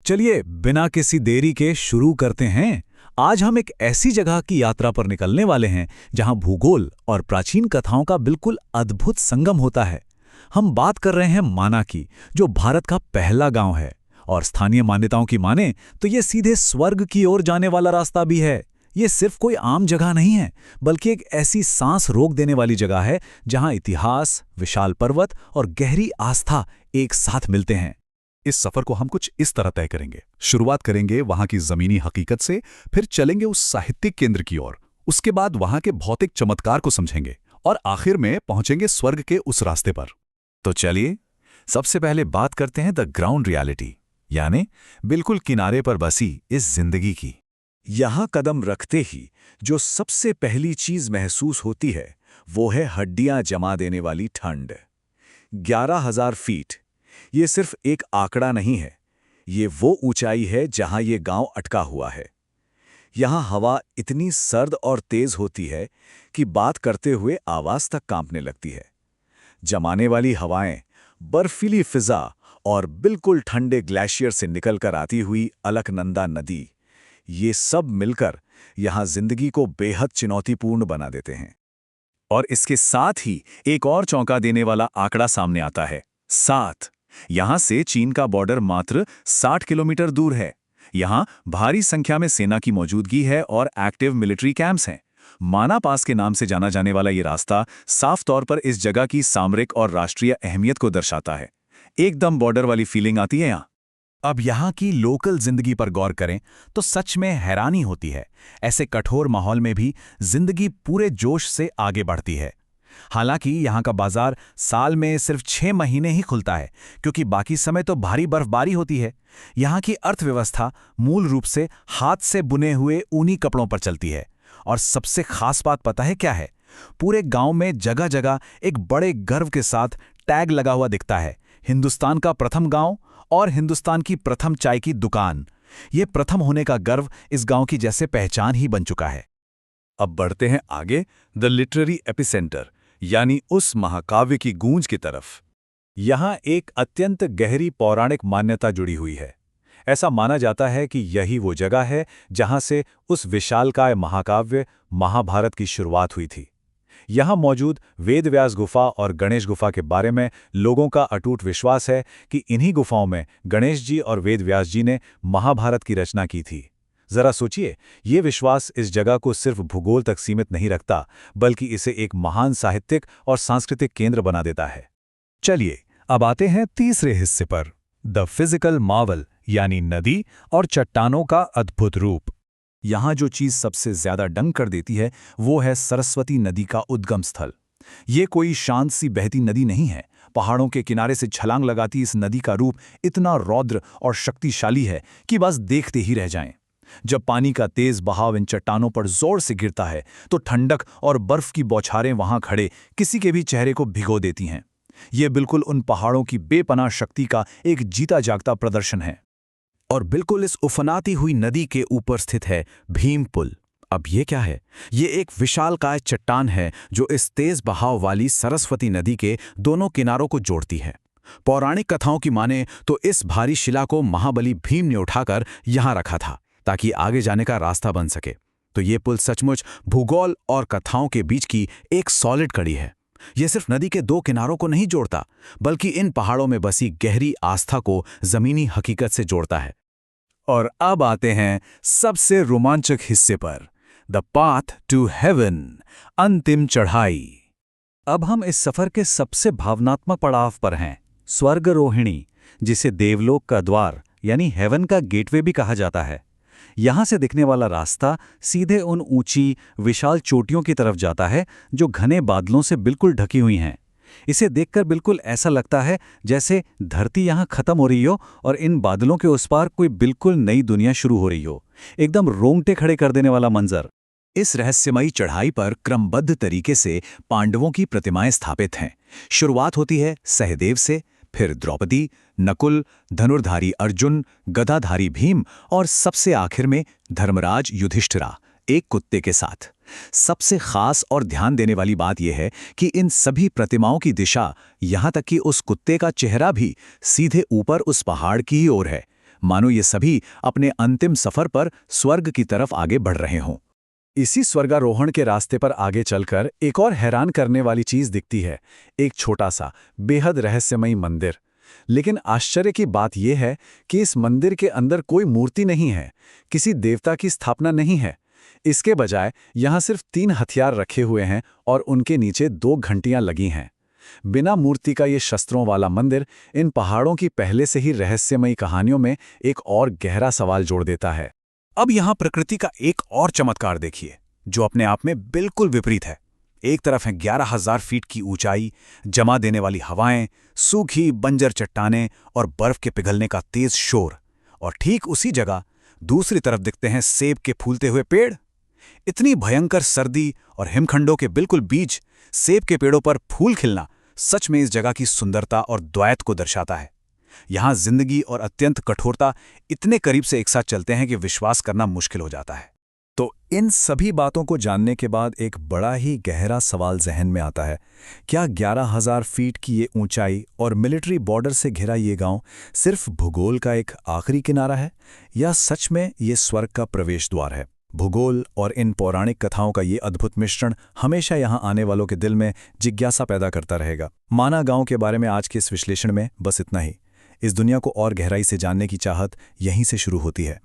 चलिए बिना किसी देरी के शुरू करते हैं। आज हम एक ऐसी जगह की यात्रा पर निकलने वाले हैं जहां भूगोल और प्राचीन कथाओं का बिल्कुल अद्भुत संगम होता है। हम बात कर रहे हैं माना की, जो भारत का पहला गांव है और स्थानीय मान्यताओं की माने तो ये सीधे स्वर्ग की ओर जाने वाला रास्ता भी है। ये सिर्फ कोई आम जगह नहीं है, बल्कि एक ऐसी सांस रोक देने वाली जगह है जहां इतिहास, विशाल पर्वत और गहरी आस्था एक साथ मिलते हैं। इस सफर को हम कुछ इस तरह तय करेंगे। शुरुआत करेंगे वहां की जमीनी हकीकत से, फिर चलेंगे उस साहित्यिक केंद्र की ओर, उसके बाद वहां के भौतिक चमत्कार को समझेंगे और आखिर में पहुंचेंगे स्वर्ग के उस रास्ते पर। तो चलिए सबसे पहले बात करते हैं द ग्राउंड रियलिटी, यानी बिल्कुल किनारे पर बसी इस जिंदगी की। यहां कदम रखते ही जो सबसे पहली चीज महसूस होती है वो है हड्डियां जमा देने वाली ठंड। 11,000 फीट, ये सिर्फ एक आंकड़ा नहीं है, ये वो ऊंचाई है जहां ये गांव अटका हुआ है। यहां हवा इतनी सर्द और तेज होती है कि बात करते हुए आवाज तक कांपने लगती है। जमाने वाली हवाएं, बर्फीली फिजा और बिल्कुल ठंडे ग्लेशियर से निकलकर आती हुई अलकनंदा नदी, ये सब मिलकर यहां जिंदगी को बेहद चुनौतीपूर्ण बना देते हैं। और इसके साथ ही एक और चौंका देने वाला आंकड़ा सामने आता है, 7। यहां से चीन का बॉर्डर मात्र 60 किलोमीटर दूर है। यहां भारी संख्या में सेना की मौजूदगी है और एक्टिव मिलिट्री कैंप्स हैं। माना पास के नाम से जाना जाने वाला ये रास्ता साफ तौर पर इस जगह की सामरिक और राष्ट्रीय अहमियत को दर्शाता है। एकदम बॉर्डर वाली फीलिंग आती है यहां। अब यहाँ की लोकल जिंदगी पर गौर करें तो सच में हैरानी होती है। ऐसे कठोर माहौल में भी जिंदगी पूरे जोश से आगे बढ़ती है। हालांकि यहाँ का बाजार साल में सिर्फ 6 महीने ही खुलता है, क्योंकि बाकी समय तो भारी बर्फबारी होती है। यहाँ की अर्थव्यवस्था मूल रूप से हाथ से बुने हुए ऊनी कपड़ों पर चलती है। और सबसे खास बात पता है क्या है? पूरे गांव में जगह जगह एक बड़े गर्व के साथ टैग लगा हुआ दिखता है, हिंदुस्तान का प्रथम गांव और हिंदुस्तान की प्रथम चाय की दुकान। ये प्रथम होने का गर्व इस गांव की जैसे पहचान ही बन चुका है। अब बढ़ते हैं आगे, द लिटरेरी एपिसेंटर, यानी उस महाकाव्य की गूंज की तरफ। यहां एक अत्यंत गहरी पौराणिक मान्यता जुड़ी हुई है। ऐसा माना जाता है कि यही वो जगह है जहां से उस विशालकाय महाकाव्य महाभारत की शुरुआत हुई थी। यहां मौजूद वेदव्यास गुफा और गणेश गुफा के बारे में लोगों का अटूट विश्वास है कि इन्हीं गुफाओं में गणेश जी और वेदव्यास जी ने महाभारत की रचना की थी। जरा सोचिए, ये विश्वास इस जगह को सिर्फ भूगोल तक सीमित नहीं रखता, बल्कि इसे एक महान साहित्यिक और सांस्कृतिक केंद्र बना देता है। चलिए अब आते हैं तीसरे हिस्से पर, द फिजिकल मार्वल, यानी नदी और चट्टानों का अद्भुत रूप। यहाँ जो चीज सबसे ज्यादा दंग कर देती है वो है सरस्वती नदी का उद्गम स्थल। ये कोई शांत सी बहती नदी नहीं है। पहाड़ों के किनारे से छलांग लगाती इस नदी का रूप इतना रौद्र और शक्तिशाली है कि बस देखते ही रह जाएं। जब पानी का तेज बहाव इन चट्टानों पर जोर से गिरता है तो ठंडक और बर्फ की बौछारें वहां खड़े किसी के भी चेहरे को भिगो देती हैं। ये बिल्कुल उन पहाड़ों की बेपनाह शक्ति का एक जीता जागता प्रदर्शन है। और बिल्कुल इस उफनाती हुई नदी के ऊपर स्थित है भीम पुल। अब ये क्या है? ये एक विशालकाय चट्टान है जो इस तेज बहाव वाली सरस्वती नदी के दोनों किनारों को जोड़ती है। पौराणिक कथाओं की माने तो इस भारी शिला को महाबली भीम ने उठाकर यहां रखा था ताकि आगे जाने का रास्ता बन सके। तो ये पुल सचमुच भूगोल और कथाओं के बीच की एक सॉलिड कड़ी है। ये सिर्फ नदी के दो किनारों को नहीं जोड़ता, बल्कि इन पहाड़ों में बसी गहरी आस्था को जमीनी हकीकत से जोड़ता है। और अब आते हैं सबसे रोमांचक हिस्से पर, द पाथ टू हेवन, अंतिम चढ़ाई। अब हम इस सफर के सबसे भावनात्मक पड़ाव पर हैं, स्वर्गरोहिणी, जिसे देवलोक का द्वार यानी हेवन का गेटवे भी कहा जाता है। यहां से दिखने वाला रास्ता सीधे उन ऊंची विशाल चोटियों की तरफ जाता है जो घने बादलों से बिल्कुल ढकी हुई हैं। इसे देखकर बिल्कुल ऐसा लगता है जैसे धरती यहां खत्म हो रही हो और इन बादलों के उस पार कोई बिल्कुल नई दुनिया शुरू हो रही हो। एकदम रोंगटे खड़े कर देने वाला मंजर। इस रहस्यमयी चढ़ाई पर क्रमबद्ध तरीके से पांडवों की प्रतिमाएं स्थापित हैं। शुरुआत होती है सहदेव से, फिर द्रौपदी, नकुल, धनुर्धारी अर्जुन, गदाधारी भीम और सबसे आखिर में धर्मराज युधिष्ठिरा, एक कुत्ते के साथ। सबसे खास और ध्यान देने वाली बात यह है कि इन सभी प्रतिमाओं की दिशा, यहां तक कि उस कुत्ते का चेहरा भी सीधे ऊपर उस पहाड़ की ही ओर है। मानो ये सभी अपने अंतिम सफर पर स्वर्ग की तरफ आगे बढ़ रहे हों। इसी स्वर्गारोहण के रास्ते पर आगे चलकर एक और हैरान करने वाली चीज दिखती है, एक छोटा सा बेहद रहस्यमयी मंदिर। लेकिन आश्चर्य की बात यह है कि इस मंदिर के अंदर कोई मूर्ति नहीं है, किसी देवता की स्थापना नहीं है। इसके बजाय यहाँ सिर्फ 3 हथियार रखे हुए हैं और उनके नीचे 2 घंटियां लगी हैं। बिना मूर्ति का ये शस्त्रों वाला मंदिर इन पहाड़ों की पहले से ही रहस्यमयी कहानियों में एक और गहरा सवाल जोड़ देता है। अब यहाँ प्रकृति का एक और चमत्कार देखिए, जो अपने आप में बिल्कुल विपरीत है। एक तरफ है 11,000 फीट की ऊंचाई, जमा देने वाली हवाएं, सूखी बंजर चट्टानें और बर्फ के पिघलने का तेज शोर, और ठीक उसी जगह दूसरी तरफ दिखते हैं सेब के फूलते हुए पेड़। इतनी भयंकर सर्दी और हिमखंडों के बिल्कुल बीच सेब के पेड़ों पर फूल खिलना सच में इस जगह की सुंदरता और द्वैत को दर्शाता है। यहाँ जिंदगी और अत्यंत कठोरता इतने करीब से एक साथ चलते हैं कि विश्वास करना मुश्किल हो जाता है। तो इन सभी बातों को जानने के बाद एक बड़ा ही गहरा सवाल जहन में आता है, क्या 11,000 फीट की ये ऊंचाई और मिलिट्री बॉर्डर से घिरा ये गांव सिर्फ भूगोल का एक आखिरी किनारा है, या सच में ये स्वर्ग का प्रवेश द्वार है? भूगोल और इन पौराणिक कथाओं का ये अद्भुत मिश्रण हमेशा यहाँ आने वालों के दिल में जिज्ञासा पैदा करता रहेगा। माना गांव के बारे में आज के इस विश्लेषण में बस इतना ही। इस दुनिया को और गहराई से जानने की चाहत यहीं से शुरू होती है।